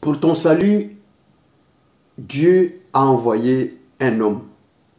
Pour ton salut, Dieu a envoyé un homme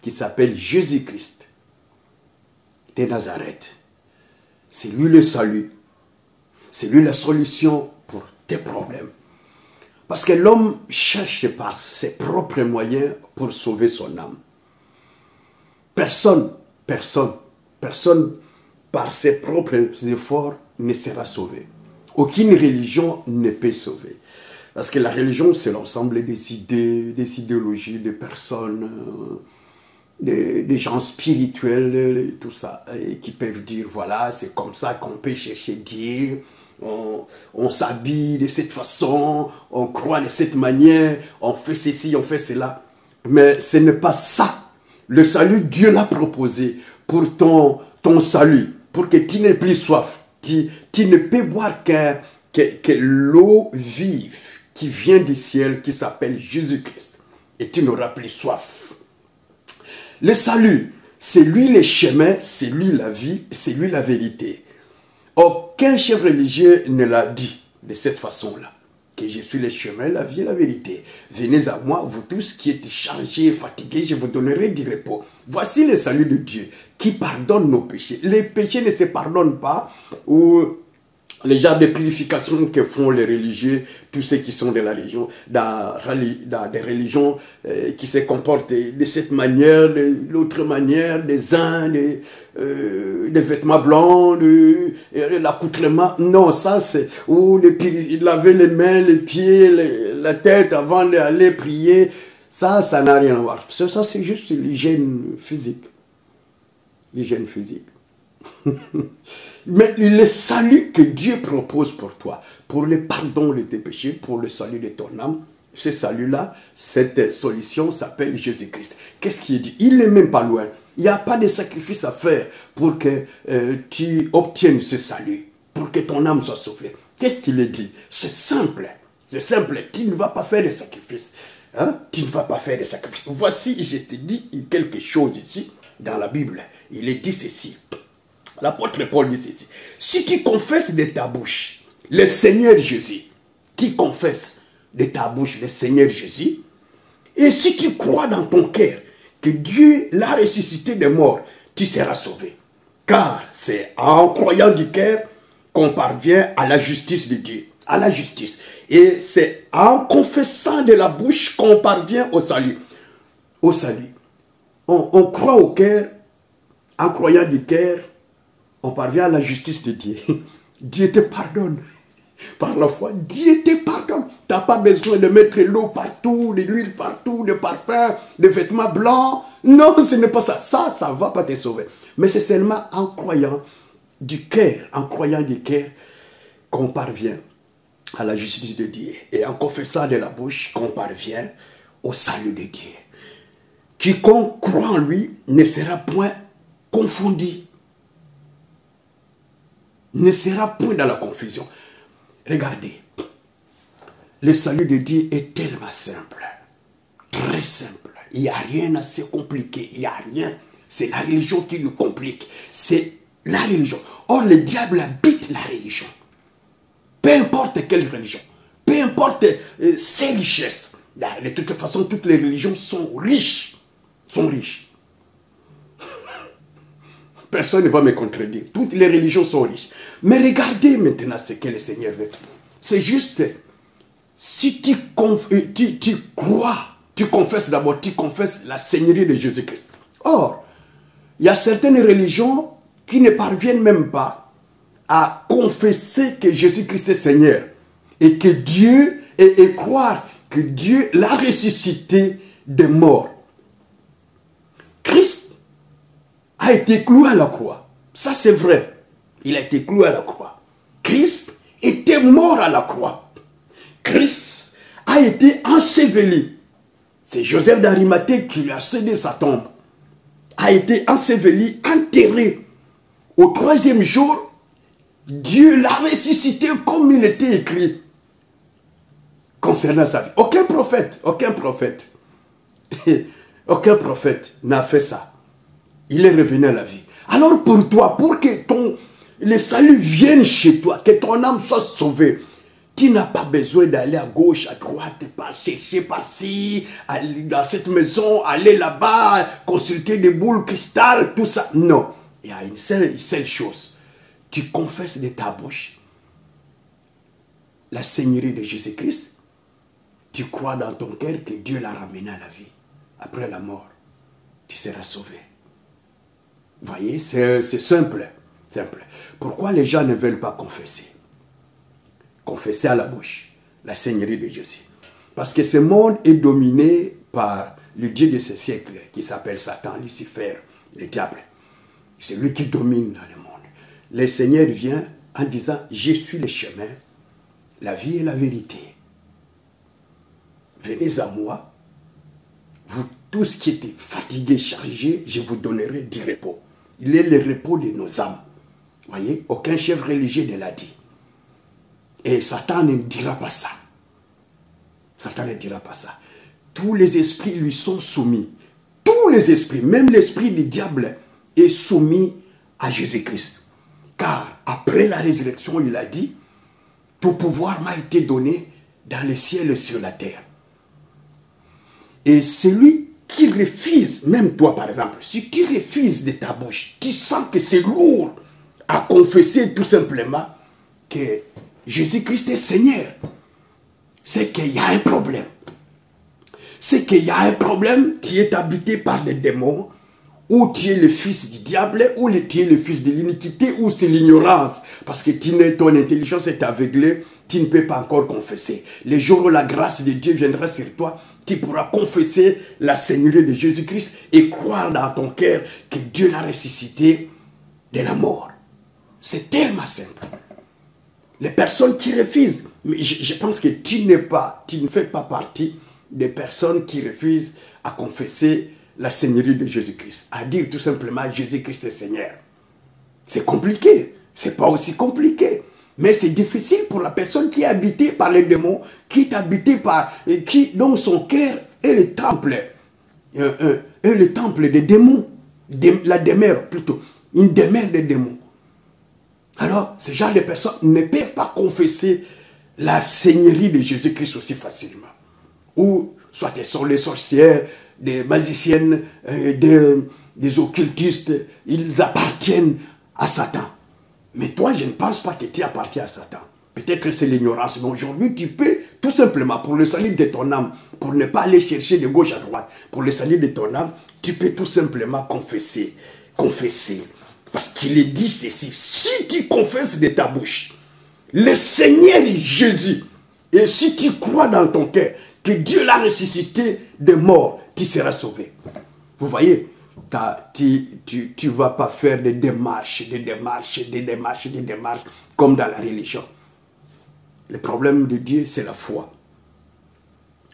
qui s'appelle Jésus-Christ de Nazareth. C'est lui le salut. C'est lui la solution pour tes problèmes. Parce que l'homme cherche par ses propres moyens pour sauver son âme. Personne par ses propres efforts ne sera sauvé. Aucune religion ne peut sauver. Parce que la religion, c'est l'ensemble des idées, des idéologies, des personnes, des gens spirituels, tout ça, et qui peuvent dire, voilà, c'est comme ça qu'on peut chercher Dieu, on s'habille de cette façon, on croit de cette manière, on fait ceci, on fait cela. Mais ce n'est pas ça. Le salut, Dieu l'a proposé pour ton salut, pour que tu n'aies plus soif. Tu ne peux boire que l'eau vive qui vient du ciel, qui s'appelle Jésus-Christ. Et tu n'auras plus soif. Le salut, c'est lui le chemin, c'est lui la vie, c'est lui la vérité. Aucun chef religieux ne l'a dit de cette façon-là. Que je suis le chemin, la vie et la vérité. Venez à moi, vous tous qui êtes chargés et fatigués, je vous donnerai du repos. Voici le salut de Dieu qui pardonne nos péchés. Les péchés ne se pardonnent pas, ou les genres de purification que font les religieux, tous ceux qui sont de la religion, dans des religions qui se comportent de cette manière, de l'autre manière, des uns, des vêtements blancs, l'accoutrement. Non, ça c'est ou laver les mains, les pieds, la tête avant d'aller prier. Ça n'a rien à voir. Ça c'est juste l'hygiène physique. L'hygiène physique. Mais le salut que Dieu propose pour toi, pour le pardon de tes péchés, pour le salut de ton âme, ce salut-là, cette solution s'appelle Jésus-Christ. Qu'est-ce qu'il dit? Il n'est même pas loin. Il n'y a pas de sacrifice à faire pour que tu obtiennes ce salut, pour que ton âme soit sauvée. Qu'est-ce qu'il dit? C'est simple. C'est simple. Tu ne vas pas faire de sacrifice. Hein? Tu ne vas pas faire de sacrifice. Voici, je te dis quelque chose ici, dans la Bible. Il est dit ceci. L'apôtre Paul dit ceci. Si tu confesses de ta bouche le Seigneur Jésus, tu confesses de ta bouche le Seigneur Jésus, et si tu crois dans ton cœur que Dieu l'a ressuscité des morts, tu seras sauvé. Car c'est en croyant du cœur qu'on parvient à la justice de Dieu. À la justice. Et c'est en confessant de la bouche qu'on parvient au salut. Au salut. On croit au cœur, en croyant du cœur, on parvient à la justice de Dieu. Dieu te pardonne. Par la foi, Dieu te pardonne. Tu n'as pas besoin de mettre l'eau partout, de l'huile partout, de parfum, de vêtements blancs. Non, ce n'est pas ça. Ça ne va pas te sauver. Mais c'est seulement en croyant du cœur, qu'on parvient à la justice de Dieu. Et en confessant de la bouche qu'on parvient au salut de Dieu. Quiconque croit en lui ne sera point confondu. Ne sera point dans la confusion. Regardez, le salut de Dieu est tellement simple, très simple. Il n'y a rien assez compliqué, il n'y a rien. C'est la religion qui nous complique, c'est la religion. Or, le diable habite la religion. Peu importe quelle religion, peu importe ses richesses. De toute façon, toutes les religions sont riches, Personne ne va me contredire. Toutes les religions sont riches. Mais regardez maintenant ce que le Seigneur veut. C'est juste, si tu crois, tu confesses d'abord, tu confesses la Seigneurie de Jésus-Christ. Or, il y a certaines religions qui ne parviennent même pas à confesser que Jésus-Christ est Seigneur. Et que Dieu, et croire que Dieu l'a ressuscité des morts. Christ a été cloué à la croix. Ça c'est vrai. Il a été cloué à la croix. Christ était mort à la croix. Christ a été enseveli. C'est Joseph d'Arimathée qui lui a cédé sa tombe. A été enseveli, enterré. Au troisième jour, Dieu l'a ressuscité comme il était écrit concernant sa vie. Aucun prophète n'a fait ça. Il est revenu à la vie. Alors pour toi, pour que le salut vienne chez toi, que ton âme soit sauvée, Tu n'as pas besoin d'aller à gauche, à droite, pas chercher par-ci, aller dans cette maison, aller là-bas, consulter des boules cristal, tout ça. Non, il y a une seule chose. Tu confesses de ta bouche la Seigneurie de Jésus-Christ. Tu crois dans ton cœur que Dieu l'a ramené à la vie. Après la mort, tu seras sauvé. Vous voyez, c'est simple. Pourquoi les gens ne veulent pas confesser? Confesser à la bouche la Seigneurie de Jésus. Parce que ce monde est dominé par le Dieu de ce siècle qui s'appelle Satan, Lucifer, le diable. C'est lui qui domine dans le monde. Le Seigneur vient en disant, je suis le chemin, la vie et la vérité. Venez à moi, vous tous qui êtes fatigués, chargés, je vous donnerai du repos. Il est le repos de nos âmes. Vous voyez, aucun chef religieux ne l'a dit. Et Satan ne dira pas ça. Satan ne dira pas ça. Tous les esprits lui sont soumis. Tous les esprits, même l'esprit du diable est soumis à Jésus-Christ. Car après la résurrection, il a dit, tout pouvoir m'a été donné dans le ciel et sur la terre. Et celui qui refuse, même toi par exemple, si tu refuses de ta bouche, tu sens que c'est lourd à confesser tout simplement que Jésus-Christ est Seigneur, c'est qu'il y a un problème. C'est qu'il y a un problème qui est habité par les démons, ou tu es le fils du diable, ou tu es le fils de l'iniquité, ou c'est l'ignorance. Parce que ton intelligence est aveuglée, tu ne peux pas encore confesser. Le jour où la grâce de Dieu viendra sur toi, tu pourras confesser la Seigneurie de Jésus-Christ et croire dans ton cœur que Dieu l'a ressuscité de la mort. C'est tellement simple. Les personnes qui refusent, mais je pense que tu ne fais pas partie des personnes qui refusent à confesser la Seigneurie de Jésus-Christ, à dire tout simplement Jésus-Christ est Seigneur. C'est compliqué, c'est pas aussi compliqué, mais c'est difficile pour la personne qui est habitée par les démons, qui est habitée par, dont son cœur est le temple des démons, la demeure plutôt, une demeure des démons. Alors, ce genre de personnes ne peuvent pas confesser la Seigneurie de Jésus-Christ aussi facilement. Ou soit elles sont les sorcières, des magiciennes, des occultistes, ils appartiennent à Satan. Mais toi, je ne pense pas que tu appartiens à Satan. Peut-être que c'est l'ignorance, mais aujourd'hui, tu peux, tout simplement, pour le salut de ton âme, pour ne pas aller chercher de gauche à droite, pour le salut de ton âme, tu peux tout simplement confesser. Confesser. Parce qu'il est dit ceci, si tu confesses de ta bouche, le Seigneur est Jésus, et si tu crois dans ton cœur que Dieu l'a ressuscité des morts, tu seras sauvé. Vous voyez, tu ne vas pas faire des démarches, comme dans la religion. Le problème de Dieu, c'est la foi.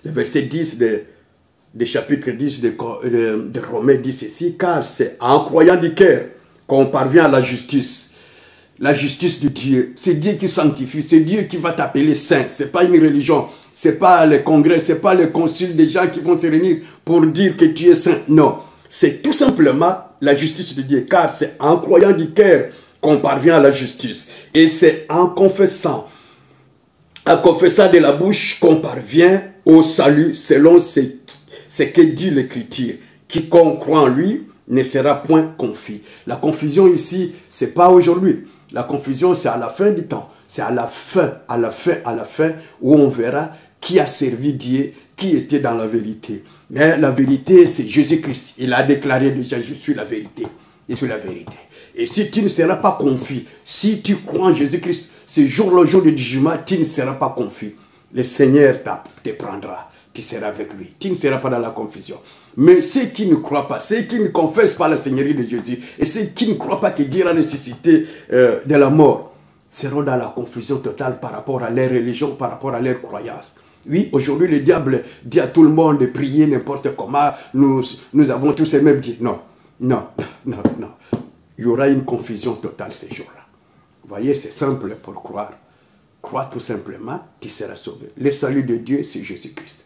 Le verset 10 de chapitre 10 de Romains dit ceci, car c'est en croyant du cœur qu'on parvient à la justice. La justice de Dieu, c'est Dieu qui sanctifie, c'est Dieu qui va t'appeler saint. Ce n'est pas une religion, ce n'est pas le congrès, ce n'est pas le concile des gens qui vont se réunir pour dire que tu es saint. Non, c'est tout simplement la justice de Dieu, car c'est en croyant du cœur qu'on parvient à la justice. Et c'est en confessant de la bouche qu'on parvient au salut selon ce que dit l'Écriture. Quiconque croit en lui ne sera point confus. La confusion ici, ce n'est pas aujourd'hui. La confusion, c'est à la fin du temps. C'est à la fin, où on verra qui a servi Dieu, qui était dans la vérité. Mais la vérité, c'est Jésus-Christ. Il a déclaré déjà, je suis la vérité. Je suis la vérité. Et si tu ne seras pas confus, si tu crois en Jésus-Christ, ce jour, le jour du jugement, tu ne seras pas confus. Le Seigneur te prendra. Tu seras avec lui. Tu ne seras pas dans la confusion. Mais ceux qui ne croient pas, ceux qui ne confessent pas la Seigneurie de Jésus, et ceux qui ne croient pas que Dieu a ressuscité de la mort, seront dans la confusion totale par rapport à leur religion, par rapport à leur croyance. Oui, aujourd'hui, le diable dit à tout le monde de prier n'importe comment. Nous avons tous ces mêmes dieux. Non, non, non, non. Il y aura une confusion totale ces jours-là. Vous voyez, c'est simple pour croire. Crois tout simplement, tu seras sauvé. Le salut de Dieu, c'est Jésus-Christ.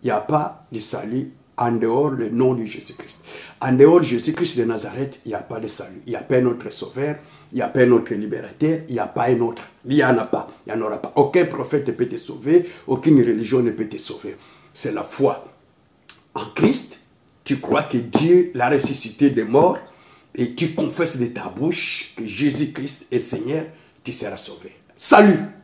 Il n'y a pas de salut en dehors le nom de Jésus-Christ. En dehors de Jésus-Christ de Nazareth, il n'y a pas de salut. Il n'y a pas un autre sauveur, il n'y a pas un autre libérateur, il n'y a pas un autre. Il n'y en a pas, il n'y en aura pas. Aucun prophète ne peut te sauver, aucune religion ne peut te sauver. C'est la foi en Christ. Tu crois que Dieu l'a ressuscité des morts et tu confesses de ta bouche que Jésus-Christ est Seigneur, tu seras sauvé. Salut!